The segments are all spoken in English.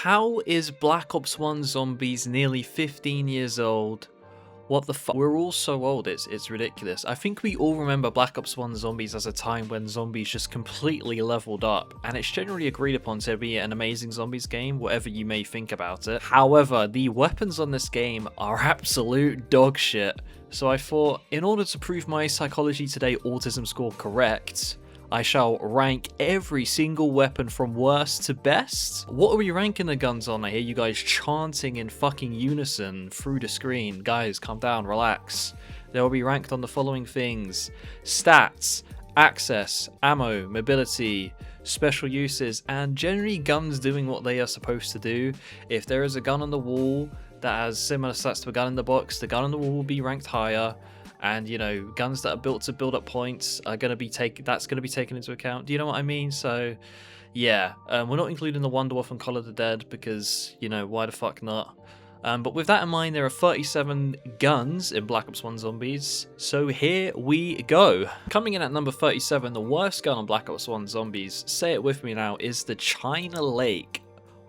How is Black Ops 1 Zombies nearly 15 years old? What the fuck? We're all so old, it's ridiculous. I think we all remember Black Ops 1 Zombies as a time when zombies just completely leveled up, and it's generally agreed upon to be an amazing zombies game, whatever you may think about it. However, the weapons on this game are absolute dog shit. So I thought, in order to prove my Psychology Today autism score correct, I shall rank every single weapon from worst to best. What are we ranking the guns on? I hear you guys chanting in fucking unison through the screen. Guys, calm down, relax. They will be ranked on the following things: stats, access, ammo, mobility, special uses, and generally guns doing what they are supposed to do. If there is a gun on the wall that has similar stats to a gun in the box, the gun on the wall will be ranked higher. And you know, guns that are built to build up points are gonna be taken into account. Do you know what I mean? So yeah, we're not including the Wonder Wolf and Call of the Dead because, you know, why the fuck not? But with that in mind, there are 37 guns in Black Ops 1 Zombies, so here we go. Coming in at number 37, the worst gun on Black Ops 1 Zombies, say it with me now, is the China Lake.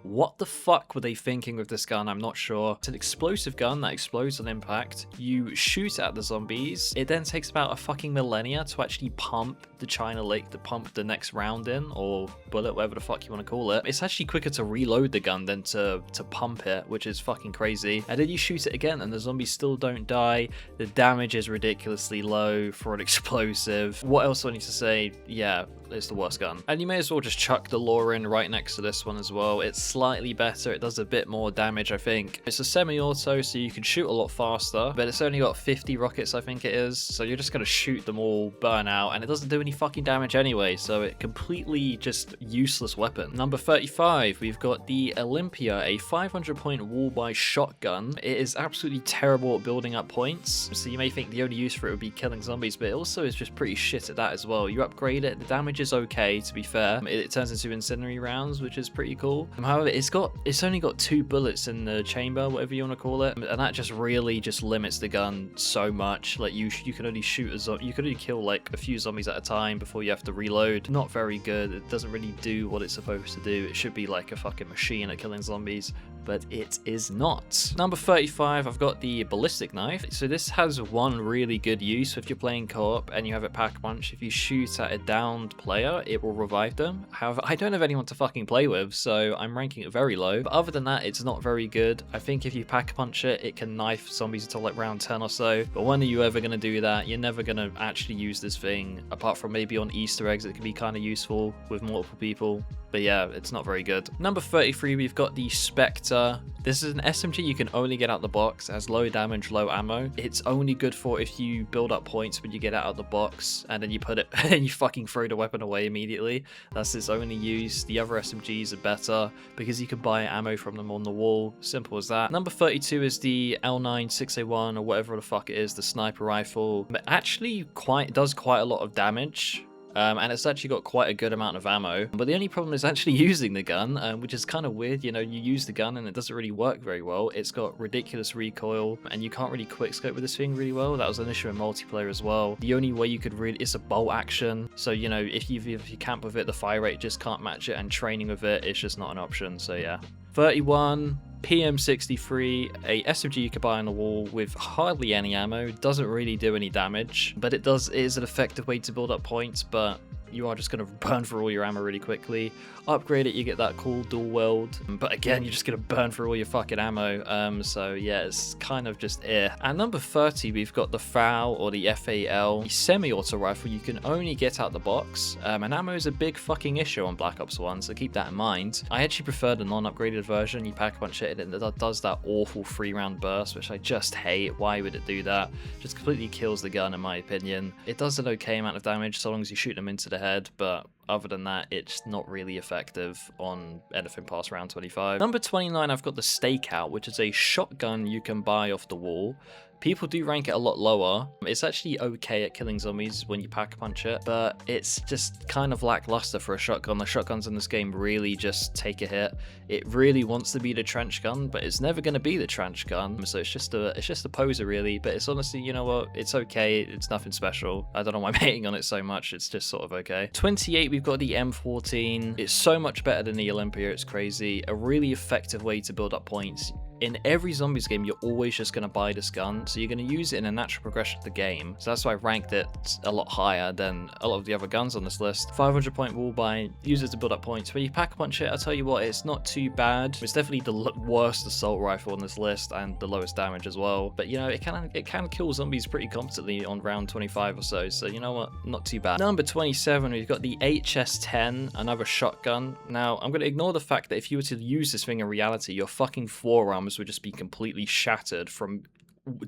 What the fuck were they thinking with this gun? I'm not sure. It's an explosive gun that explodes on impact. You shoot at the zombies. It then takes about a fucking millennia to actually pump the China Lake, to pump the next round in, or bullet, whatever the fuck you want to call it. It's actually quicker to reload the gun than to pump it, which is fucking crazy. And then you shoot it again and the zombies still don't die. The damage is ridiculously low for an explosive. What else do I need to say? Yeah, it's the worst gun. And you may as well just chuck the lore in right next to this one as well. It's slightly better, it does a bit more damage, I think. It's a semi-auto, so you can shoot a lot faster, but it's only got 50 rockets, I think it is, so you're just gonna shoot them all, burn out, and it doesn't do any fucking damage anyway, so it completely just useless weapon. Number 35, we've got the Olympia, a 500 point wall by shotgun. It is absolutely terrible at building up points, so you may think the only use for it would be killing zombies, but it also is just pretty shit at that as well. You upgrade it, the damage is okay, to be fair. It turns into incendiary rounds, which is pretty cool. However, it's only got 2 bullets in the chamber, whatever you want to call it, and that just really just limits the gun so much. Like you can only shoot you can only kill like a few zombies at a time before you have to reload. Not very good. It doesn't really do what it's supposed to do. It should be like a fucking machine at killing zombies, but it is not. Number 35, I've got the ballistic knife. So this has one really good use if you're playing co-op and you have it pack-a-punch. If you shoot at a downed player, it will revive them. However, I don't have anyone to fucking play with, so I'm ranking it very low. But other than that, it's not very good. I think if you pack-a-punch it, it can knife zombies until like round 10 or so. But when are you ever going to do that? You're never going to actually use this thing, apart from maybe on Easter eggs. It can be kind of useful with multiple people. But yeah, it's not very good. Number 33, we've got the Spectre. This is an SMG you can only get out the box. It has low damage, low ammo. It's only good for if you build up points when you get it out of the box, and then you put it and you fucking throw the weapon away immediately. That's its only use. The other SMGs are better because you can buy ammo from them on the wall. Simple as that. Number 32 is the L9-6A1 or whatever the fuck it is, the sniper rifle. It actually does quite a lot of damage. And it's actually got quite a good amount of ammo, but the only problem is actually using the gun, which is kind of weird. You know, you use the gun and it doesn't really work very well. It's got ridiculous recoil and you can't really quickscope with this thing really well. That was an issue in multiplayer as well. The only way you could really, it's a bolt action, so you know, if you camp with it, the fire rate just can't match it, and training with it, it's just not an option. So yeah. 31, PM63, a SMG you could buy on the wall with hardly any ammo. Doesn't really do any damage, but it is an effective way to build up points, but you are just going to burn through all your ammo really quickly. Upgrade it, you get that cool dual weld, but again, you're just going to burn through all your fucking ammo. So yeah, it's kind of just At number 30, we've got the FAL, or the FAL, the semi-auto rifle you can only get out the box, and ammo is a big fucking issue on Black Ops 1, so keep that in mind. I actually prefer the non-upgraded version. You pack a bunch of it and it does that awful 3-round burst, which I just hate. Why would it do that? Just completely kills the gun in my opinion. It does an okay amount of damage so long as you shoot them into the head, but other than that, it's not really effective on anything past round 25. Number 29, I've got the Stakeout, which is a shotgun you can buy off the wall. People do rank it a lot lower. It's actually okay at killing zombies when you pack-a-punch it, but it's just kind of lackluster for a shotgun. The shotguns in this game really just take a hit. It really wants to be the trench gun, but it's never going to be the trench gun, so it's just a poser really. But it's honestly, you know what, it's okay. It's nothing special. I don't know why I'm hating on it so much. It's just sort of okay. 28, we've we've got the M14. It's so much better than the Olympia, it's crazy. A really effective way to build up points. In every zombies game, you're always just going to buy this gun, so you're going to use it in a natural progression of the game. So that's why I ranked it a lot higher than a lot of the other guns on this list. 500 point wall buy, use it to build up points. When you pack a punch it, I'll tell you what, it's not too bad. It's definitely the worst assault rifle on this list and the lowest damage as well. But you know, it can kill zombies pretty competently on round 25 or so you know what, not too bad. Number 27, we've got the HS-10, another shotgun. Now, I'm going to ignore the fact that if you were to use this thing in reality, your fucking forearms would just be completely shattered from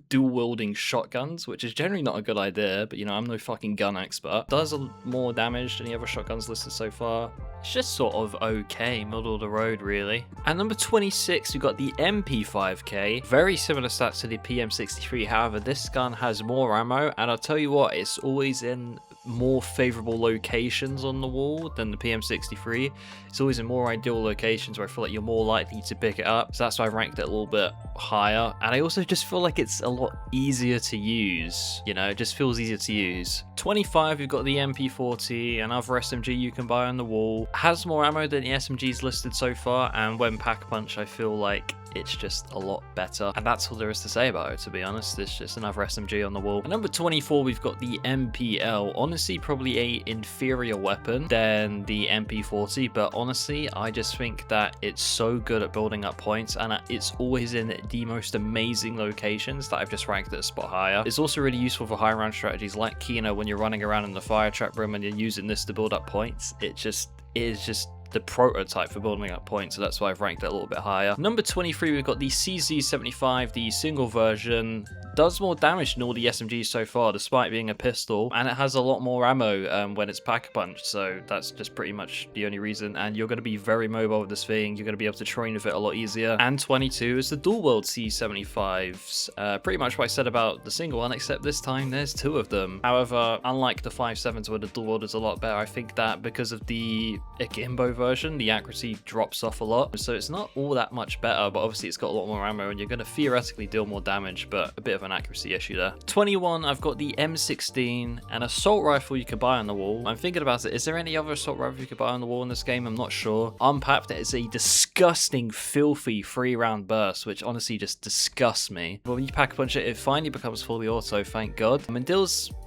dual wielding shotguns, which is generally not a good idea, but you know, I'm no fucking gun expert. Does more damage than the other shotguns listed so far. It's just sort of okay, middle of the road really. At number 26, we've got the MP5K. Very similar stats to the PM63, however, this gun has more ammo, and I'll tell you what, it's always in more favorable locations on the wall than the PM63. It's always in more ideal locations where I feel like you're more likely to pick it up, so that's why I ranked it a little bit higher. And I also just feel like it's a lot easier to use, you know, it just feels easier to use. 25, we've got the MP40, another SMG you can buy on the wall. Has more ammo than the SMGs listed so far, and when pack punch I feel like it's just a lot better, and that's all there is to say about it, to be honest. It's just another SMG on the wall. At number 24, we've got the MPL. Honestly, probably a inferior weapon than the MP40, but honestly, I just think that it's so good at building up points, and it's always in the most amazing locations that I've just ranked it a spot higher. It's also really useful for high round strategies like Kino when you're running around in the fire trap room and you're using this to build up points. It is just the prototype for building up points, so that's why I've ranked it a little bit higher. Number 23, we've got the CZ75, the single version. Does more damage than all the SMGs so far, despite being a pistol, and it has a lot more ammo when it's pack-a-punch, so that's just pretty much the only reason. And you're going to be very mobile with this thing, you're going to be able to train with it a lot easier. And 22 is the dual-wield C75s. Pretty much what I said about the single one, except this time there's two of them. However, unlike the 5.7s where the dual-wield is a lot better, I think that because of the akimbo version, the accuracy drops off a lot, so it's not all that much better, but obviously it's got a lot more ammo and you're going to theoretically deal more damage, but a bit of an accuracy issue there. 21, I've got the M16, an assault rifle you can buy on the wall. I'm thinking about it, is there any other assault rifle you could buy on the wall in this game? I'm not sure. Unpapped, it is a disgusting, filthy 3-round burst, which honestly just disgusts me. But when you pack a punch it finally becomes fully auto, thank god. I mean,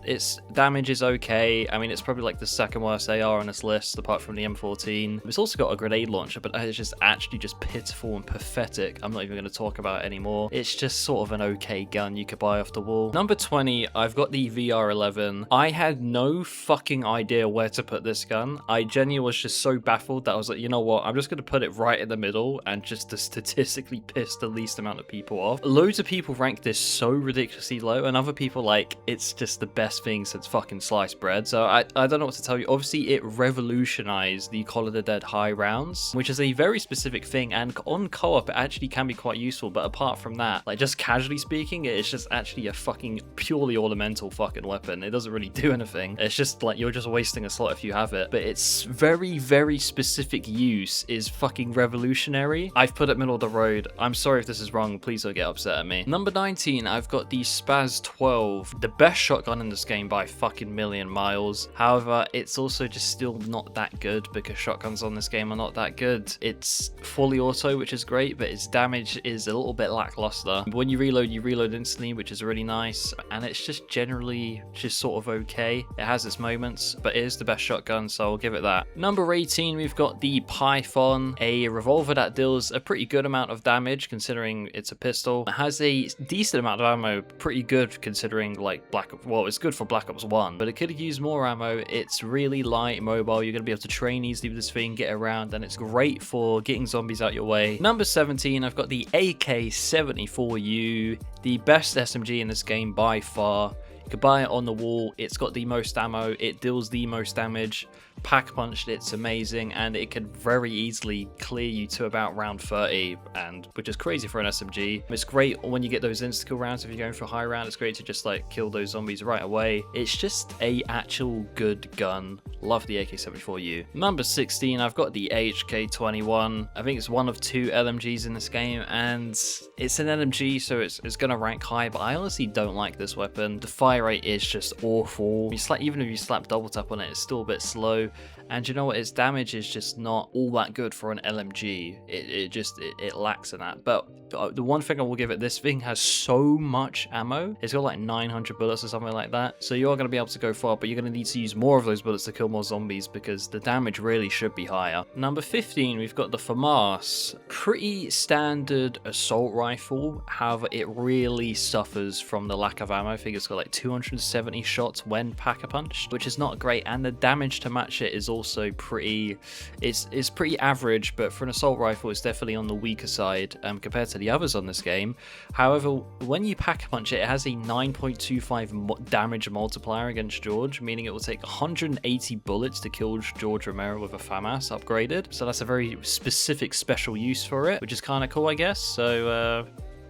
its damage is okay. I mean, it's probably like the second worst AR on this list, apart from the M14. It's also got a grenade launcher, but it's just actually just pitiful and pathetic. I'm not even going to talk about it anymore. It's just sort of an okay gun you could buy off the wall. Number 20, I've got the VR11. I had no fucking idea where to put this gun. I genuinely was just so baffled that I was like, you know what, I'm just going to put it right in the middle and just to statistically piss the least amount of people off. Loads of people rank this so ridiculously low, and other people like, it's just the best thing since fucking sliced bread. So I don't know what to tell you. Obviously, it revolutionized the Call of the Dead high rounds, which is a very specific thing, and on co-op it actually can be quite useful, but apart from that, like just casually speaking, it's just actually a fucking purely ornamental fucking weapon. It doesn't really do anything. It's just like you're just wasting a slot if you have it, but its very, very specific use is fucking revolutionary. I've put it middle of the road. I'm sorry if this is wrong, please don't get upset at me. Number 19, I've got the Spaz 12, the best shotgun in this game by fucking million miles. However, it's also just still not that good because shotguns on this game are not that good. It's fully auto, which is great, but its damage is a little bit lackluster. When you reload instantly, which is really nice, and it's just generally just sort of okay. It has its moments, but it is the best shotgun, so I'll give it that. Number 18, we've got the Python, a revolver that deals a pretty good amount of damage considering it's a pistol. It has a decent amount of ammo, pretty good considering like it's good for Black Ops 1, but it could use more ammo. It's really light, mobile, you're going to be able to train easily with this thing, get around, and it's great for getting zombies out your way. Number 17, I've got the AK-74U, the best SMG in this game by far. You could buy it on the wall, it's got the most ammo, it deals the most damage, pack punched, it's amazing, and it could very easily clear you to about round 30, and which is crazy for an SMG. It's great when you get those insta-kill rounds if you're going for a high round. It's great to just like kill those zombies right away. It's just a actual good gun. Love the AK-74U. Number 16, I've got the HK-21. I think it's one of two LMGs in this game, and it's an LMG, so it's going to rank high, but I honestly don't like this weapon. The fire rate is just awful. Even if you slap double tap on it, it's still a bit slow. slow, and you know what, its damage is just not all that good for an LMG. It lacks in that. But the one thing I will give it, this thing has so much ammo. It's got like 900 bullets or something like that, so you are going to be able to go far, but you're going to need to use more of those bullets to kill more zombies because the damage really should be higher. Number 15, we've got the FASSounds. Pretty standard assault rifle, however it really suffers from the lack of ammo. I think it's got like 270 shots when pack a punched, which is not great, and the damage to match it is also pretty, it's pretty average, but for an assault rifle it's definitely on the weaker side compared to the others on this game. However, when you pack a punch it, it has a 9.25 damage multiplier against George, meaning it will take 180 bullets to kill George Romero with a FAMAS upgraded, so that's a very specific special use for it, which is kind of cool, I guess. So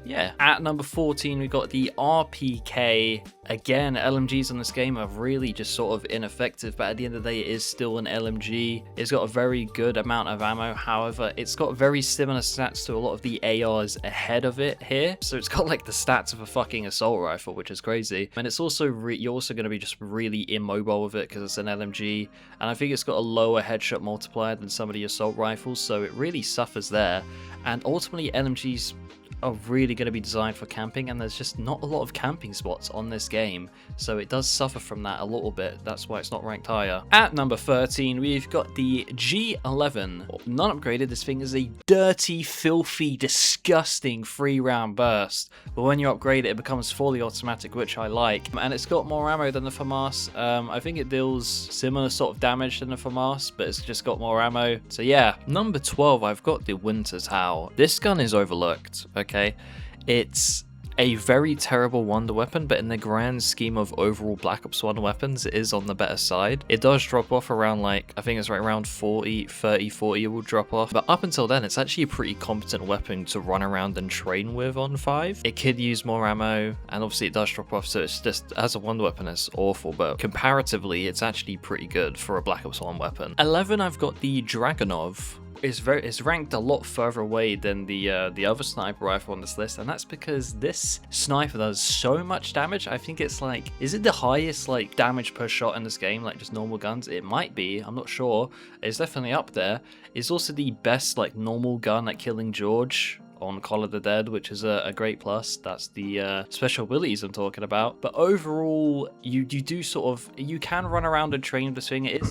yeah. At number 14, we've got the RPK. Again, LMGs on this game are really just sort of ineffective, but at the end of the day, it is still an LMG. It's got a very good amount of ammo. However, it's got very similar stats to a lot of the ARs ahead of it here. So it's got like the stats of a fucking assault rifle, which is crazy. And it's also, you're also going to be just really immobile with it because it's an LMG. And I think it's got a lower headshot multiplier than some of the assault rifles, so it really suffers there. And ultimately, LMGs are really going to be designed for camping, and there's just not a lot of camping spots on this game, so it does suffer from that a little bit. That's why it's not ranked higher. At number 13, we've got the G11. Not upgraded, this thing is a dirty, filthy, disgusting 3-round burst, but when you upgrade it, it becomes fully automatic, which I like, and it's got more ammo than the FAMAS. I think it deals similar sort of damage than the FAMAS, but it's just got more ammo. So yeah. Number 12, I've got the Winter's Howl. This gun is overlooked, okay? It's a very terrible wonder weapon, but in the grand scheme of overall Black Ops 1 weapons, it is on the better side. It does drop off around, like, I think it's right around 40 it will drop off, but up until then it's actually a pretty competent weapon to run around and train with on 5. It could use more ammo, and obviously it does drop off, so it's just, as a wonder weapon, it's awful, but comparatively it's actually pretty good for a Black Ops 1 weapon. 11, I've got the Dragunov. It's ranked a lot further away than the other sniper rifle on this list, and that's because this sniper does so much damage. I think it's like, is it the highest like damage per shot in this game, like just normal guns? It might be, I'm not sure. It's definitely up there. It's also the best like normal gun at killing George on Call of the Dead, which is a great plus. That's the special abilities I'm talking about. But overall, you do sort of, you can run around and train with this thing. It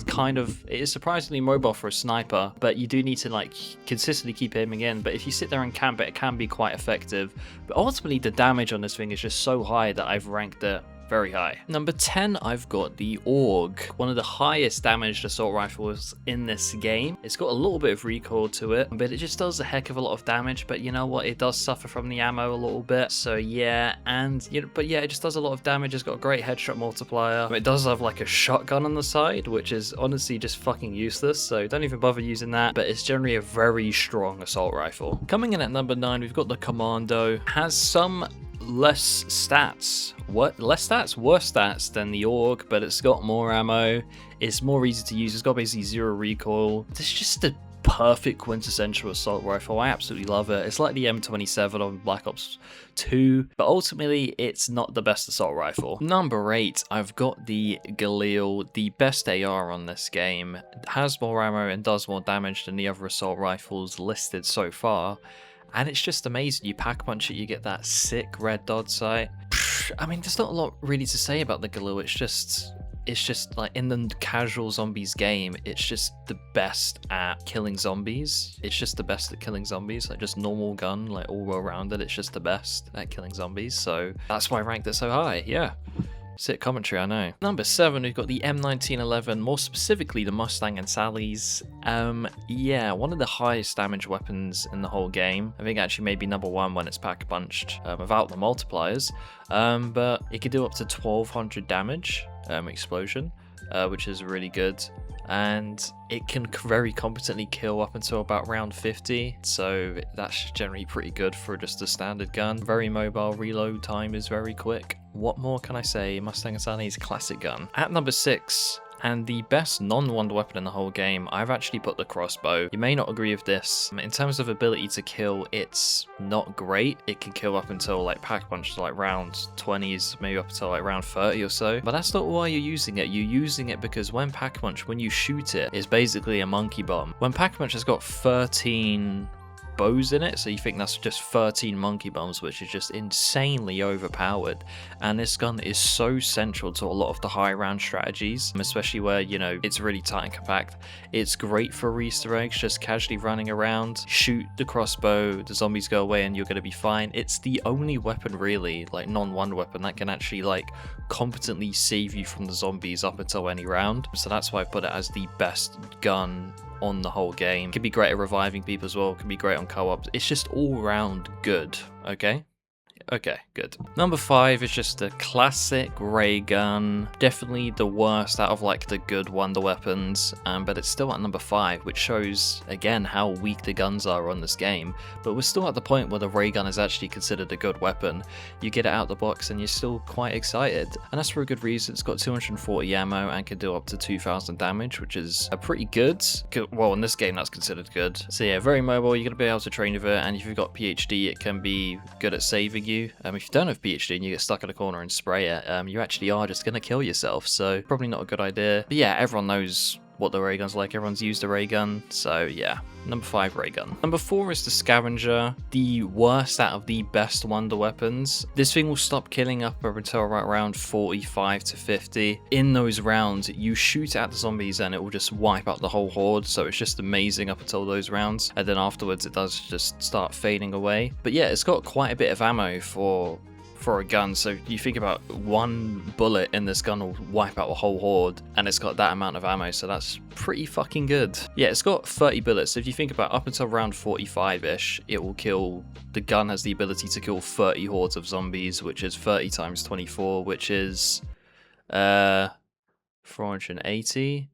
is surprisingly mobile for a sniper, but you do need to like consistently keep aiming in. But if you sit there and camp it can be quite effective. But ultimately, the damage on this thing is just so high that I've ranked it very high. Number 10, I've got the AUG, one of the highest damaged assault rifles in this game. It's got a little bit of recoil to it, but it just does a heck of a lot of damage. But you know what, it does suffer from the ammo a little bit, so yeah. And you know, but yeah, it just does a lot of damage. It's got a great headshot multiplier. It does have like a shotgun on the side, which is honestly just fucking useless, so don't even bother using that. But it's generally a very strong assault rifle. Coming in at number 9, we've got the Commando. Has some less stats. Worse stats than the AUG, but it's got more ammo. It's more easy to use. It's got basically 0 recoil. It's just the perfect quintessential assault rifle. I absolutely love it. It's like the M27 on Black Ops 2, but ultimately it's not the best assault rifle. Number 8, I've got the Galil, the best AR on this game. It has more ammo and does more damage than the other assault rifles listed so far. And it's just amazing. You pack punch it, you get that sick red dot sight. I mean, there's not a lot really to say about the Galil. It's just like in the casual zombies game, it's just the best at killing zombies. It's just the best at killing zombies. Like just normal gun, like all around it. It's just the best at killing zombies. So that's why I ranked it so high. Yeah. Sick commentary, I know. Number 7, we've got the M1911, more specifically the Mustang and Sally's. Yeah, one of the highest damage weapons in the whole game. I think actually maybe number 1 when it's pack-punched, without the multipliers. But it could do up to 1200 damage, explosion, which is really good. And it can very competently kill up until about round 50, so that's generally pretty good for just a standard gun. Very mobile, reload time is very quick. What more can I say? Mustang & Sally's classic gun. At number 6, And the best non-wonder weapon in the whole game, I've actually put the crossbow. You may not agree with this. In terms of ability to kill, it's not great. It can kill up until like pack punch to like round 20s, maybe up until like round 30 or so. But that's not why you're using it. You're using it because when pack punch, when you shoot it, it's basically a monkey bomb. When pack punch has got 13 bows in it, so you think that's just 13 monkey bombs, which is just insanely overpowered. And this gun is so central to a lot of the high round strategies, especially where, you know, it's really tight and compact. It's great for Easter eggs, just casually running around, shoot the crossbow, the zombies go away and you're gonna be fine. It's the only weapon really, like non-wonder weapon, that can actually like competently save you from the zombies up until any round. So that's why I put it as the best gun on the whole game. Can be great at reviving people as well, can be great on co-op. It's just all round good, okay? Okay, good. Number 5 is just a classic ray gun. Definitely the worst out of like the good wonder weapons, but it's still at number 5, which shows again how weak the guns are on this game. But we're still at the point where the ray gun is actually considered a good weapon. You get it out the box and you're still quite excited, and that's for a good reason. It's got 240 ammo and can do up to 2000 damage, which is a pretty good. Well, in this game that's considered good. So yeah, very mobile. You're gonna be able to train with it, and if you've got PhD, it can be good at saving you. If you don't have PhD and you get stuck in a corner and spray it, you actually are just going to kill yourself, so probably not a good idea. But yeah, everyone knows what the ray gun's like, everyone's used a ray gun, so yeah. Number 5, ray gun. Number 4 is the scavenger, the worst out of the best wonder weapons. This thing will stop killing up until right around 45 to 50. In those rounds, you shoot at the zombies and it will just wipe out the whole horde, so it's just amazing up until those rounds, and then afterwards it does just start fading away. But yeah, it's got quite a bit of ammo for a gun, so you think about one bullet in this gun will wipe out a whole horde, and it's got that amount of ammo, so that's pretty fucking good. Yeah, it's got 30 bullets, so if you think about up until round 45-ish, it will kill, the gun has the ability to kill 30 hordes of zombies, which is 30 times 24, which is 480,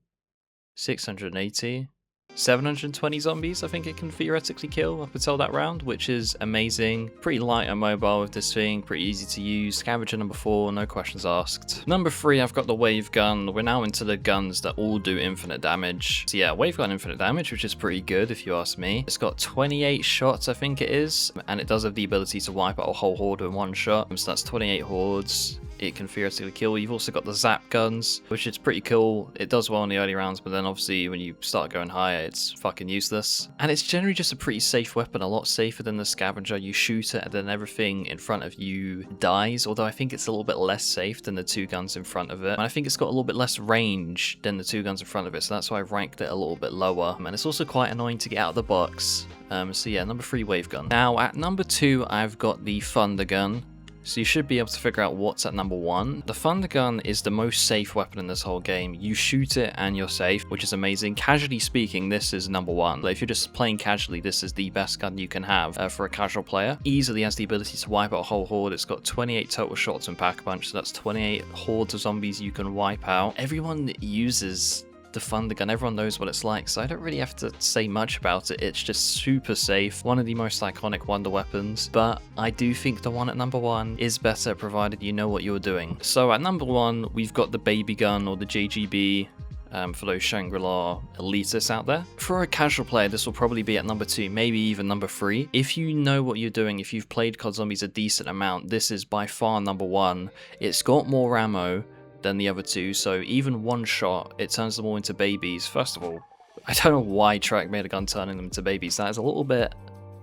680, 720 zombies I think it can theoretically kill up until that round, which is amazing. Pretty light and mobile with this thing, pretty easy to use. Scavenger number 4, no questions asked. Number 3, I've got the wave gun. We're now into the guns that all do infinite damage. So yeah, wave gun infinite damage, which is pretty good if you ask me. It's got 28 shots I think it is, and it does have the ability to wipe out a whole horde in one shot. So that's 28 hordes. It can theoretically kill. You've also got the zap guns, which is pretty cool. It does well in the early rounds, but then obviously when you start going higher, it's fucking useless. And it's generally just a pretty safe weapon, a lot safer than the scavenger. You shoot it and then everything in front of you dies, although I think it's a little bit less safe than the 2 guns in front of it. And I think it's got a little bit less range than the 2 guns in front of it, so that's why I've ranked it a little bit lower. And it's also quite annoying to get out of the box. So yeah, number 3, wave gun. Now at number 2, I've got the thunder gun. So you should be able to figure out what's at number 1. The thunder gun is the most safe weapon in this whole game. You shoot it and you're safe, which is amazing. Casually speaking, this is number 1. Like if you're just playing casually, this is the best gun you can have for a casual player. Easily has the ability to wipe out a whole horde. It's got 28 total shots in pack-a-punch, so that's 28 hordes of zombies you can wipe out. Everyone uses the thunder gun, everyone knows what it's like, so I don't really have to say much about it. It's just super safe, one of the most iconic wonder weapons, but I do think the one at number 1 is better provided you know what you're doing. So at number 1, we've got the baby gun, or the JGB, for those Shangri-La elitists out there. For a casual player, this will probably be at number 2, maybe even number 3. If you know what you're doing, if you've played COD Zombies a decent amount, this is by far number 1. It's got more ammo than the other 2, so even one shot, it turns them all into babies. First of all, I don't know why Trek made a gun turning them into babies. That is a little bit...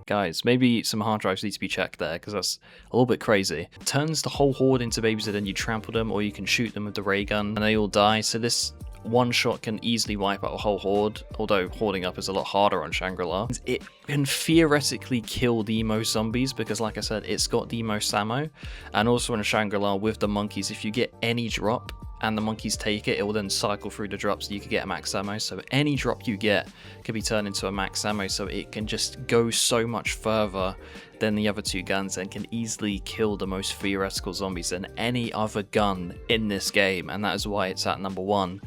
Guys, maybe some hard drives need to be checked there, because that's a little bit crazy. It turns the whole horde into babies and then you trample them, or you can shoot them with the ray gun and they all die, so this one shot can easily wipe out a whole horde, although hoarding up is a lot harder on Shangri-La. It can theoretically kill the most zombies because, like I said, it's got the most ammo. And also in Shangri-La with the monkeys, if you get any drop and the monkeys take it, it will then cycle through the drops so you can get a max ammo. So any drop you get can be turned into a max ammo, so it can just go so much further than the other 2 guns and can easily kill the most theoretical zombies than any other gun in this game, and that is why it's at number 1.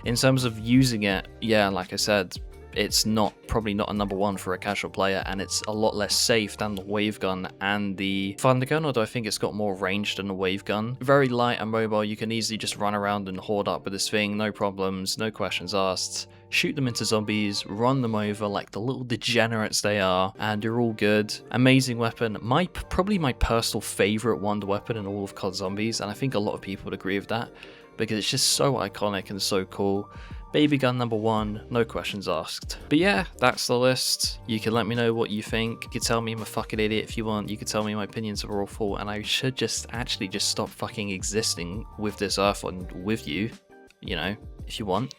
In terms of using it, yeah, like I said, it's probably not a number one for a casual player, and it's a lot less safe than the wave gun and the thunder gun, although I think it's got more range than the wave gun. Very light and mobile, you can easily just run around and hoard up with this thing, no problems, no questions asked. Shoot them into zombies, run them over like the little degenerates they are, and you're all good. Amazing weapon. Probably my personal favorite wonder weapon in all of COD Zombies, and I think a lot of people would agree with that, because it's just so iconic and so cool. Baby gun number one, no questions asked. But yeah, that's the list. You can let me know what you think. You can tell me I'm a fucking idiot if you want. You can tell me my opinions are awful, and I should just stop fucking existing with this earth and with you, you know, if you want.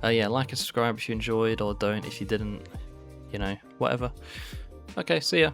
Yeah, like and subscribe if you enjoyed, or don't if you didn't, you know, whatever. Okay, see ya.